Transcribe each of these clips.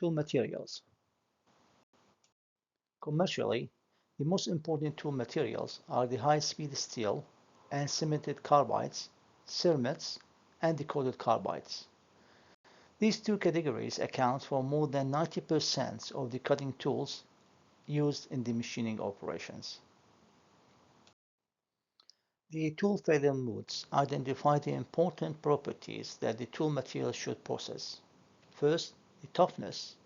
Tool materials. Commercially, the most important tool materials are the high-speed steel and cemented carbides, cermets, and the coated carbides. These two categories account for more than 90% of the cutting tools used in the machining operations. The tool failure modes identify the important properties that the tool material should possess. First, the toughness,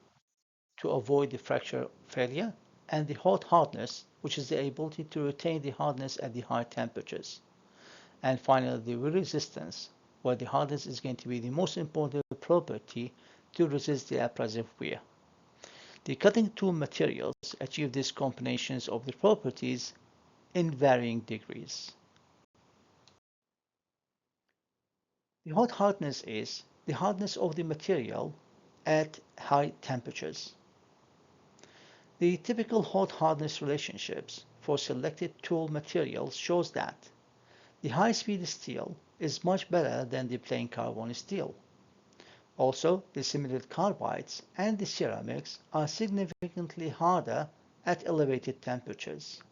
to avoid the fracture failure, and the hot hardness, which is the ability to retain the hardness at the high temperatures. And finally, the resistance, where the hardness is going to be the most important property to resist the abrasive wear. The cutting tool materials achieve these combinations of the properties in varying degrees. The hot hardness is the hardness of the material at high temperatures. The typical hot hardness relationships for selected tool materials shows that the high-speed steel is much better than the plain carbon steel. Also, the cemented carbides and the ceramics are significantly harder at elevated temperatures.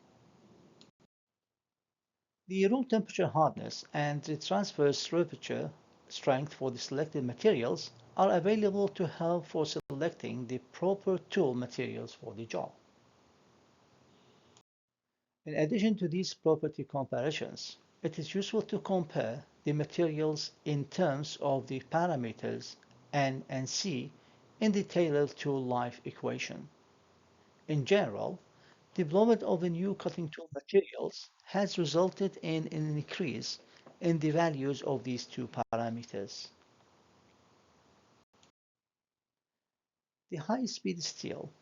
The room temperature hardness and the transverse curvature strength for the selected materials are available to help for selecting the proper tool materials for the job. In addition to these property comparisons, it is useful to compare the materials in terms of the parameters N and C in the Taylor tool life equation. In general, development of the new cutting tool materials has resulted in an increase in the values of these two parameters. The high-speed steel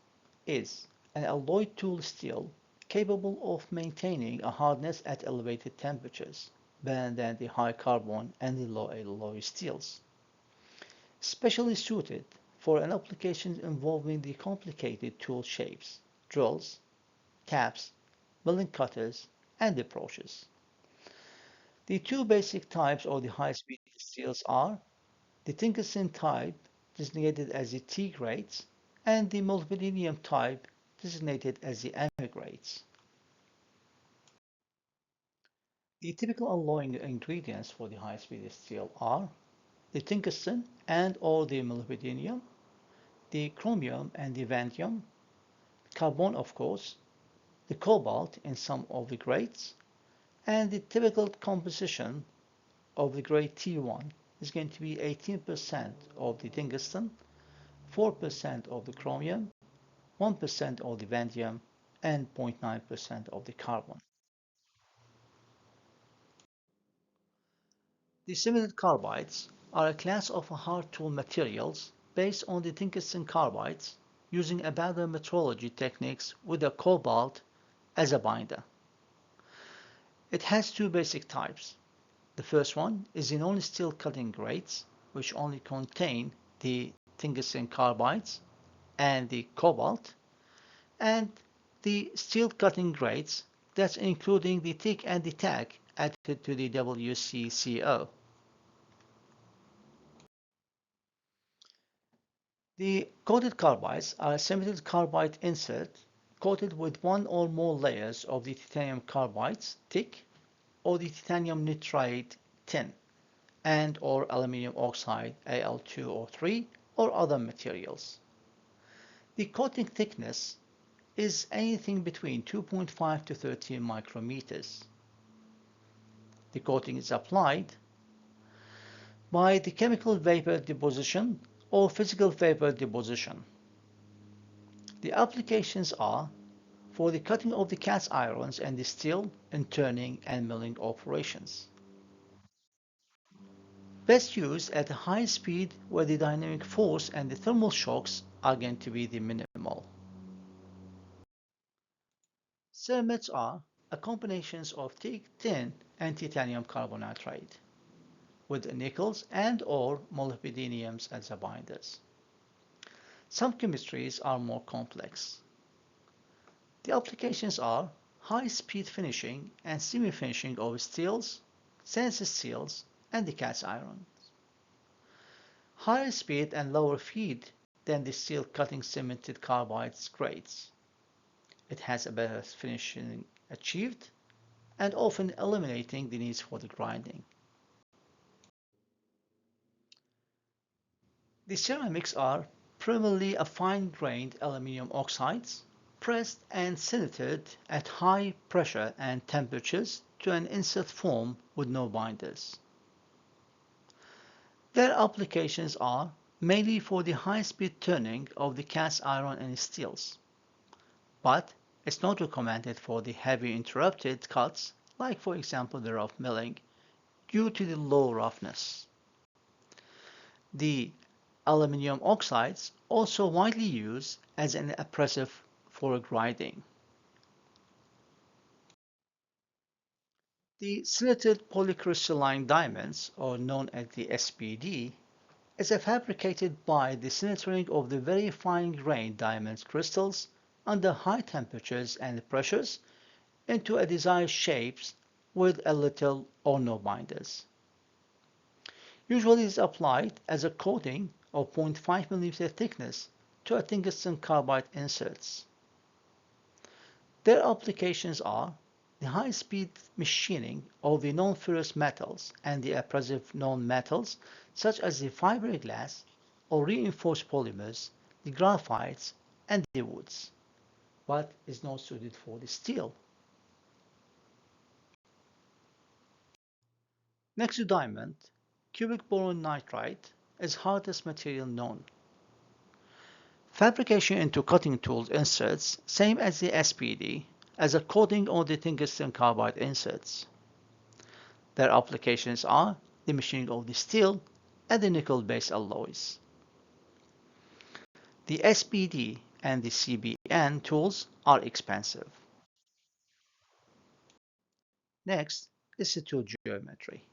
is an alloy tool steel capable of maintaining a hardness at elevated temperatures, better than the high carbon and the low alloy steels. Specially suited for an application involving the complicated tool shapes, drills, taps, milling cutters, and approaches. The two basic types of the high-speed steels are the tungsten type, designated as the T grades, and the molybdenum type, designated as the M grades. The typical alloying ingredients for the high-speed steel are the tungsten and or the molybdenum, the chromium and the vanadium, carbon of course, the cobalt in some of the grades, and the typical composition of the grade T1 is going to be 18% of the tungsten, 4% of the chromium, 1% of the vanadium, and 0.9% of the carbon. The cemented carbides are a class of hard tool materials based on the tungsten carbides using abandoned metrology techniques with a cobalt as a binder. It has two basic types. The first one is the non-steel cutting grades, which only contain the tungsten carbides and the cobalt, and the steel cutting grades, that's including the TIG and the TAG added to the WCCO. The coated carbides are a cemented carbide insert coated with one or more layers of the titanium carbides, TIC, or the titanium nitride, tin, and or aluminum oxide, Al2O3, or other materials. The coating thickness is anything between 2.5 to 13 micrometers. The coating is applied by the chemical vapor deposition or physical vapor deposition. The applications are for the cutting of the cast irons and the steel in turning and milling operations. Best used at a high speed where the dynamic force and the thermal shocks are going to be the minimal. Cermets are a combinations of TIG, tin, and titanium carbonitride with nickels and or molybdenums as the binders. Some chemistries are more complex. The applications are high-speed finishing and semi-finishing of steels, stainless steels, and the cast irons. Higher speed and lower feed than the steel cutting cemented carbide's grades. It has a better finishing achieved and often eliminating the need for the grinding. The ceramics are primarily a fine-grained aluminum oxides pressed and sinttered at high pressure and temperatures to an insert form with no binders. Their applications are mainly for the high-speed turning of the cast iron and steels, but it's not recommended for the heavy interrupted cuts, like for example the rough milling, due to the low roughness. The aluminum oxides also widely used as an abrasive for grinding. The silicated polycrystalline diamonds, or known as the SPD, is fabricated by the sintering of the very fine-grained diamond crystals under high temperatures and pressures into a desired shapes with a little or no binders. Usually it is applied as a coating of 0.5 mm thickness to a tungsten carbide inserts. Their applications are the high-speed machining of the non-ferrous metals and the abrasive non-metals such as the fiberglass or reinforced polymers, the graphites, and the woods, but is not suited for the steel. Next to diamond, cubic boron nitride is hardest material known. Fabrication into cutting tools inserts same as the SPD as a coating on the tungsten carbide inserts. Their applications are the machining of the steel and the nickel-based alloys. The SPD and the CBN tools are expensive. Next is the tool geometry.